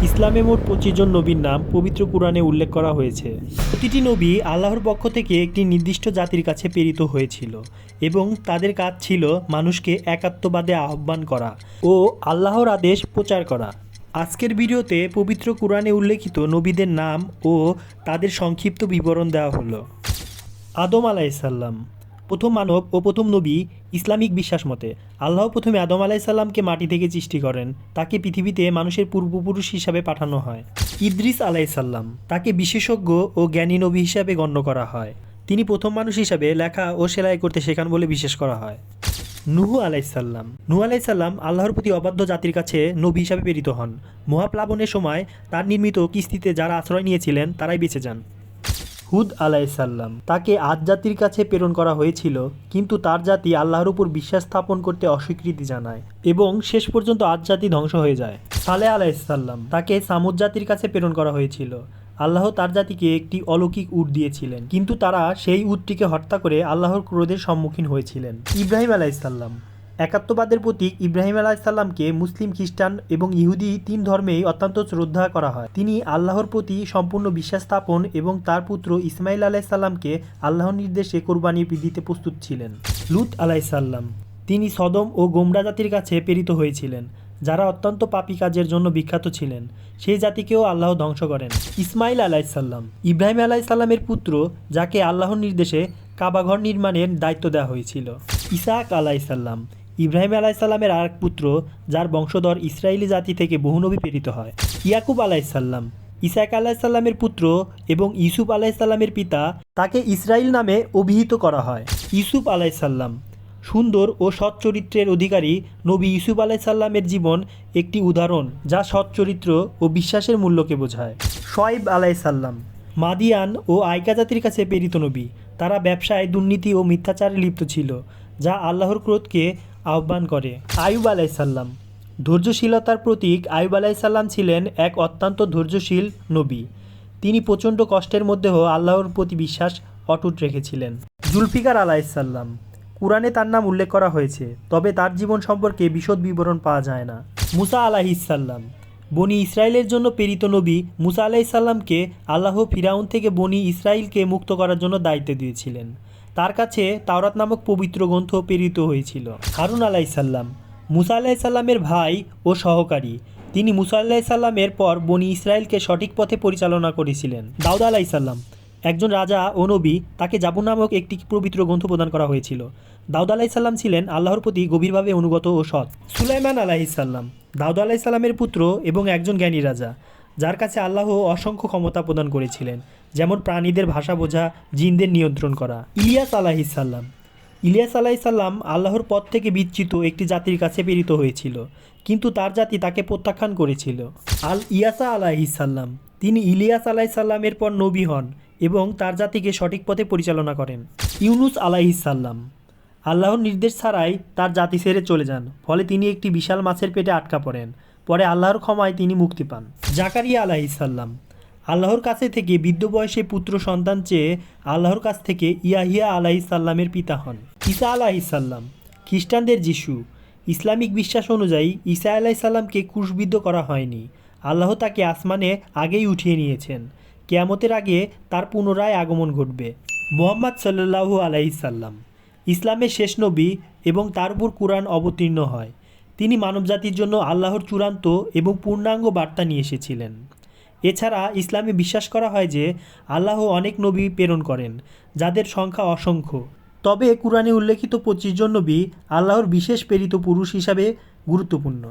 ইসলামে মোট 25 জন নবীর নাম পবিত্র কুরআনে উল্লেখ করা হয়েছে। প্রতিটি নবী আল্লাহর পক্ষ থেকে একটি নির্দিষ্ট জাতির কাছে প্রেরিত হয়েছিল এবং তাদের কাজ ছিল মানুষকে একাত্মবাদে আহ্বান করা ও আল্লাহর আদেশ প্রচার করা। আজকের ভিডিওতে পবিত্র কুরআনে উল্লেখিত নবীদের নাম ও তাদের সংক্ষিপ্ত বিবরণ দেওয়া হলো। আদম আলাইসাল্লাম প্রথম মানব ও প্রথম নবী। ইসলামিক বিশ্বাস মতে আল্লাহ প্রথমে আদম আলাইসাল্লামকে মাটি থেকে সৃষ্টি করেন, তাকে পৃথিবীতে মানুষের পূর্বপুরুষ হিসাবে পাঠানো হয়। ইদ্রিস আলাইসাল্লাম তাকে বিশেষজ্ঞ ও জ্ঞানী নবী হিসাবে গণ্য করা হয়। তিনি প্রথম মানুষ হিসাবে লেখা ও সেলাই করতে শেখান বলে বিশ্বাস করা হয়। নূহ আলাইসাল্লাম আল্লাহর প্রতি অবাধ্য জাতির কাছে নবী হিসাবে প্রেরিত হন। মহাপ্লাবনের সময় তার নির্মিত কিস্তিতে যারা আশ্রয় নিয়েছিলেন তারাই বেঁচে যান। হুদ আলাইসাল্লাম তাকে আদ জাতির কাছে প্রেরণ করা হয়েছিল, কিন্তু তার জাতি আল্লাহর উপর বিশ্বাস স্থাপন করতে অস্বীকৃতি জানায় এবং শেষ পর্যন্ত আদ জাতি ধ্বংস হয়ে যায়। সালেহ আলাইসাল্লাম তাকে সামুদ জাতির কাছে প্রেরণ করা হয়েছিল। আল্লাহ তার জাতিকে একটি অলৌকিক উট দিয়েছিলেন, কিন্তু তারা সেই উটটিকে হত্যা করে আল্লাহর ক্রোধের সম্মুখীন হয়েছিলেন। ইব্রাহিম আলাইসাল্লাম একাত্মবাদের প্রতীক ইব্রাহিম আলাইসাল্লামকে মুসলিম, খ্রিস্টান এবং ইহুদি তিন ধর্মেই অত্যন্ত শ্রদ্ধা করা হয়। তিনি আল্লাহর প্রতি সম্পূর্ণ বিশ্বাস স্থাপন এবং তার পুত্র ইসমাইল আলাইসাল্লামকে আল্লাহর নির্দেশে কোরবানি দিতে প্রস্তুত ছিলেন। লূত আলাইসাল্লাম তিনি সদম ও গোমরা জাতির কাছে প্রেরিত হয়েছিলেন, যারা অত্যন্ত পাপী কাজের জন্য বিখ্যাত ছিলেন। সেই জাতিকেও আল্লাহ ধ্বংস করেন। ইসমাইল আলাইসাল্লাম ইব্রাহিম আলাইসাল্লামের পুত্র, যাকে আল্লাহর নির্দেশে কাবাঘর নির্মাণের দায়িত্ব দেওয়া হয়েছিল। ইসাক আলাইসাল্লাম ইব্রাহিম আলাইসাল্লামের আরেক পুত্র, যার বংশধর ইসরায়েলি জাতি থেকে বহু নবী প্রেরিত হয়। ইয়াকুব আলাইসাল্লাম ইসাক আলাইসাল্লামের পুত্র এবং ইউসুফ আলাইসাল্লামের পিতা, তাকে ইসরাইল নামে অভিহিত করা হয়। ইউসুফ আলাইসাল্লাম সুন্দর ও সৎ চরিত্রের অধিকারী নবী ইউসুফ আলাইসাল্লামের জীবন একটি উদাহরণ, যা সৎ চরিত্র ও বিশ্বাসের মূল্যকে বোঝায়। শোয়েব আলাইসাল্লাম মাদিয়ান ও আইকা জাতির কাছে প্রেরিত নবী। তারা ব্যবসায় দুর্নীতি ও মিথ্যাচারে লিপ্ত ছিল, যা আল্লাহর ক্রোধকে আহ্বান করে। আইয়ুব আলাইসাল্লাম ধৈর্যশীলতার প্রতীক। আইয়ুব আলাইসাল্লাম ছিলেন এক অত্যন্ত ধৈর্যশীল নবী। তিনি প্রচণ্ড কষ্টের মধ্যেও আল্লাহর প্রতি বিশ্বাস অটুট রেখেছিলেন। জুলফিকার আলাইসাল্লাম কুরআনে তার নাম উল্লেখ করা হয়েছে, তবে তার জীবন সম্পর্কে বিশদ বিবরণ পাওয়া যায় না। মুসা আলাইহিসসালাম বনি ইসরায়েলের জন্য প্রেরিত নবী। মুসা আলাইসাল্লামকে আল্লাহ ফিরাউন থেকে বনি ইসরায়েলকে মুক্ত করার জন্য দায়িত্ব দিয়েছিলেন। তার কাছে তাওরাত নামক পবিত্র গ্রন্থ প্রেরিত হয়েছিল। হারুন আলাইসাল্লাম মুসা আলাইসাল্লামের ভাই ও সহকারী। তিনি মুসা আলাইসাল্লামের পর বনি ইসরায়েলকে সঠিক পথে পরিচালনা করেছিলেন। দাউদ আলাইসাল্লাম একজন রাজা ও নবী। তাকে জাবুর নামক একটি পবিত্র গ্রন্থ প্রদান করা হয়েছিল। দাউদ আলাইসাল্লাম ছিলেন আল্লাহর প্রতি গভীরভাবে অনুগত ও সৎ। সুলাইমান আলাইহিসসালাম দাউদ আলাইসাল্লামের পুত্র এবং একজন জ্ঞানী রাজা, যার কাছে আল্লাহ অসংখ্য ক্ষমতা প্রদান করেছিলেন, যেমন প্রাণীদের ভাষা বোঝা, জিনদের নিয়ন্ত্রণ করা। ইলিয়াস আলাইসাল্লাম আল্লাহর পথ থেকে বিচ্যুত একটি জাতির কাছে প্রেরিত হয়েছিল, কিন্তু তার জাতি তাকে প্রত্যাখ্যান করেছিল। ইয়াসা আলাইহিসসালাম তিনি ইলিয়াস আলাইসাল্লামের পর নবী হন এবং তার জাতিকে সঠিক পথে পরিচালনা করেন। ইউনুস আলাইহিসসালাম আল্লাহর নির্দেশ ছাড়াই তার জাতি ছেড়ে চলে যান, ফলে তিনি একটি বিশাল মাছের পেটে আটকা পড়েন। পরে আল্লাহর ক্ষমায় তিনি মুক্তি পান। জাকারিয়া আলাইহিসসালাম আল্লাহর কাছে থেকে বৃদ্ধ বয়সে পুত্র সন্তান চেয়ে আল্লাহর কাছ থেকে ইয়াহিয়া আলাইহিসসালামের পিতা হন। ঈসা আলাইহিসসালাম খ্রিস্টানদের যিশু। ইসলামিক বিশ্বাস অনুযায়ী ঈসা আলাইহিসসালামকে ক্রুশবিদ্ধ করা হয়নি। আল্লাহ তাকে আসমানে আগেই উঠিয়ে নিয়েছেন। কিয়ামতের আগে তার পুনরায় আগমন ঘটবে। মুহাম্মদ সাল্লাল্লাহু আলাইহিসসালাম ইসলামের শেষ নবী এবং তার উপর কুরআন অবতীর্ণ হয়। তিনি মানবজাতির জন্য আল্লাহর চূড়ান্ত এবং পূর্ণাঙ্গ বার্তা নিয়ে এসেছিলেন। এছাড়া ইসলামে বিশ্বাস করা হয় যে আল্লাহ অনেক নবী প্রেরণ করেন, যাদের সংখ্যা অসংখ্য। তবে কুরআনে উল্লেখিত 25 জন নবী আল্লাহর বিশেষ প্রেরিত পুরুষ হিসাবে গুরুত্বপূর্ণ।